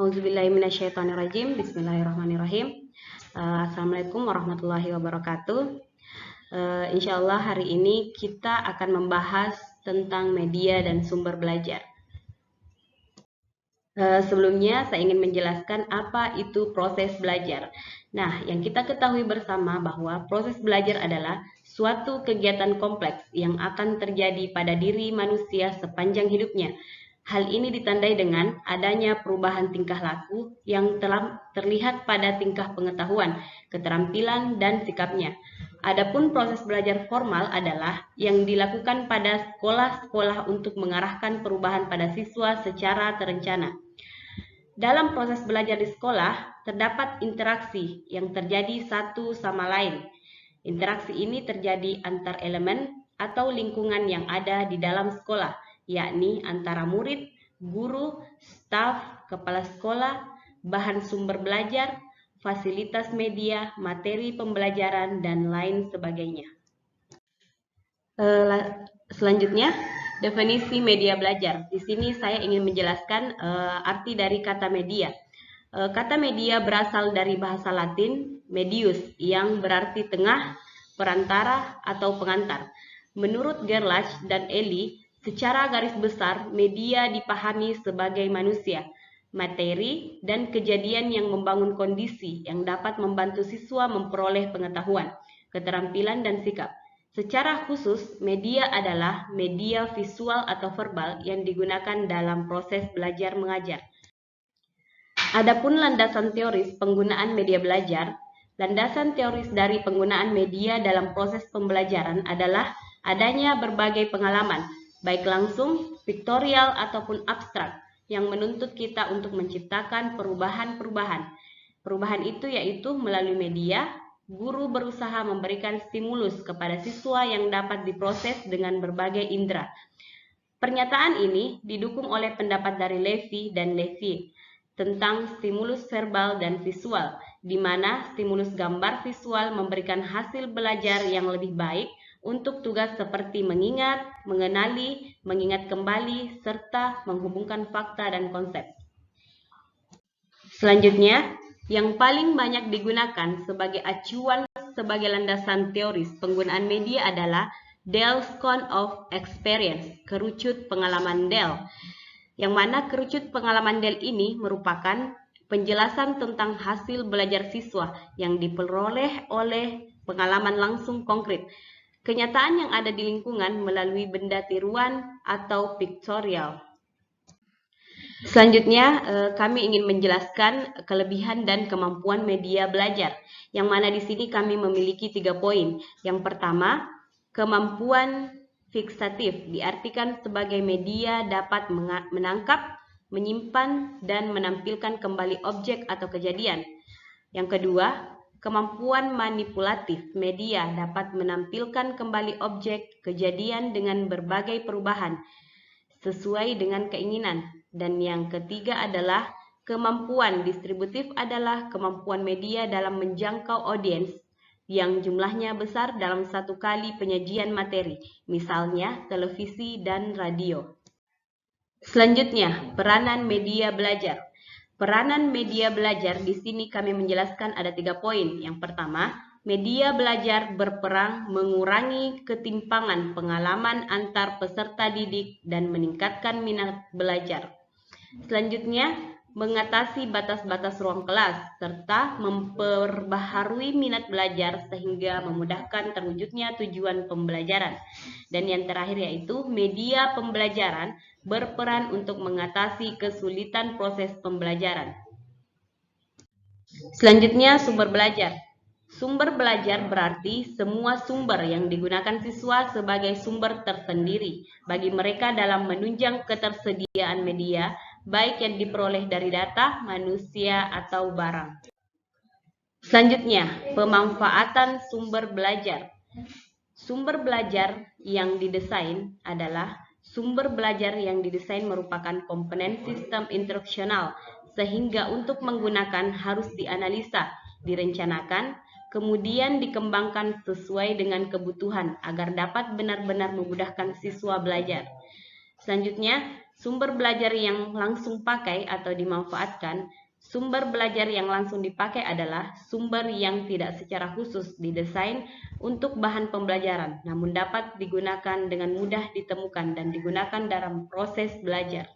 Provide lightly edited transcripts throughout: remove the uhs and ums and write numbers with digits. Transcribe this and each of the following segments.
Auzubillahiminasyaitonirrajim. Bismillahirrahmanirrahim. Assalamualaikum warahmatullahi wabarakatuh. Insyaallah hari ini kita akan membahas tentang media dan sumber belajar. Sebelumnya saya ingin menjelaskan apa itu proses belajar. Nah, yang kita ketahui bersama bahwa proses belajar adalah suatu kegiatan kompleks yang akan terjadi pada diri manusia sepanjang hidupnya. Hal ini ditandai dengan adanya perubahan tingkah laku yang telah terlihat pada tingkah pengetahuan, keterampilan, dan sikapnya. Adapun proses belajar formal adalah yang dilakukan pada sekolah-sekolah untuk mengarahkan perubahan pada siswa secara terencana. Dalam proses belajar di sekolah, terdapat interaksi yang terjadi satu sama lain. Interaksi ini terjadi antar elemen atau lingkungan yang ada di dalam sekolah, yakni antara murid, guru, staf, kepala sekolah, bahan sumber belajar, fasilitas media, materi pembelajaran, dan lain sebagainya. Selanjutnya, definisi media belajar. Di sini saya ingin menjelaskan arti dari kata media. Kata media berasal dari bahasa Latin medius yang berarti tengah, perantara, atau pengantar. Menurut Gerlach dan Eli, secara garis besar media dipahami sebagai manusia, materi, dan kejadian yang membangun kondisi yang dapat membantu siswa memperoleh pengetahuan, keterampilan, dan sikap. Secara khusus, media adalah media visual atau verbal yang digunakan dalam proses belajar mengajar. Adapun landasan teoris penggunaan media belajar, landasan teoris dari penggunaan media dalam proses pembelajaran adalah adanya berbagai pengalaman, baik langsung, piktorial, ataupun abstrak, yang menuntut kita untuk menciptakan perubahan-perubahan. Perubahan itu yaitu melalui media, guru berusaha memberikan stimulus kepada siswa yang dapat diproses dengan berbagai indera. Pernyataan ini didukung oleh pendapat dari Levy dan Levy tentang stimulus verbal dan visual, di mana stimulus gambar visual memberikan hasil belajar yang lebih baik untuk tugas seperti mengingat, mengenali, mengingat kembali, serta menghubungkan fakta dan konsep. Selanjutnya, yang paling banyak digunakan sebagai acuan sebagai landasan teoris penggunaan media adalah Dell's Count of Experience, kerucut pengalaman Dell, yang mana kerucut pengalaman Dell ini merupakan penjelasan tentang hasil belajar siswa yang diperoleh oleh pengalaman langsung konkret, kenyataan yang ada di lingkungan melalui benda tiruan atau pictorial. Selanjutnya, kami ingin menjelaskan kelebihan dan kemampuan media belajar, yang mana di sini kami memiliki 3 poin. Yang pertama, kemampuan fiksatif diartikan sebagai media dapat menangkap, menyimpan, dan menampilkan kembali objek atau kejadian. Yang kedua, kemampuan manipulatif media dapat menampilkan kembali objek kejadian dengan berbagai perubahan sesuai dengan keinginan. Dan yang ketiga adalah kemampuan distributif adalah kemampuan media dalam menjangkau audiens yang jumlahnya besar dalam satu kali penyajian materi, misalnya televisi dan radio. Selanjutnya, peranan media belajar. Peranan media belajar di sini kami menjelaskan ada 3 poin. Yang pertama, media belajar berperan mengurangi ketimpangan pengalaman antar peserta didik dan meningkatkan minat belajar. Selanjutnya, mengatasi batas-batas ruang kelas serta memperbaharui minat belajar sehingga memudahkan terwujudnya tujuan pembelajaran. Dan yang terakhir yaitu media pembelajaran berperan untuk mengatasi kesulitan proses pembelajaran. Selanjutnya, sumber belajar. Sumber belajar berarti semua sumber yang digunakan siswa sebagai sumber tersendiri bagi mereka dalam menunjang ketersediaan media, baik yang diperoleh dari data, manusia, atau barang. Selanjutnya, pemanfaatan sumber belajar. Sumber belajar yang didesain adalah sumber belajar yang didesain merupakan komponen sistem instruksional, sehingga untuk menggunakan harus dianalisa, direncanakan, kemudian dikembangkan sesuai dengan kebutuhan agar dapat benar-benar memudahkan siswa belajar. Selanjutnya, Sumber belajar yang langsung pakai atau dimanfaatkan. Sumber belajar yang langsung dipakai adalah sumber yang tidak secara khusus didesain untuk bahan pembelajaran, namun dapat digunakan dengan mudah ditemukan dan digunakan dalam proses belajar.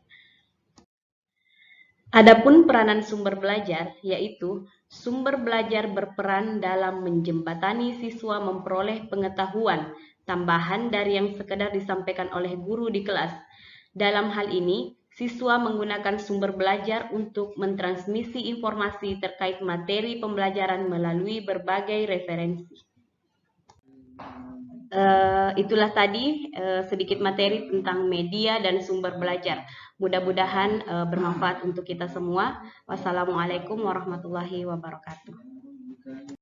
Adapun peranan sumber belajar, yaitu sumber belajar berperan dalam menjembatani siswa memperoleh pengetahuan tambahan dari yang sekedar disampaikan oleh guru di kelas. Dalam hal ini, siswa menggunakan sumber belajar untuk mentransmisi informasi terkait materi pembelajaran melalui berbagai referensi. Itulah tadi sedikit materi tentang media dan sumber belajar. Mudah-mudahan bermanfaat untuk kita semua. Wassalamualaikum warahmatullahi wabarakatuh.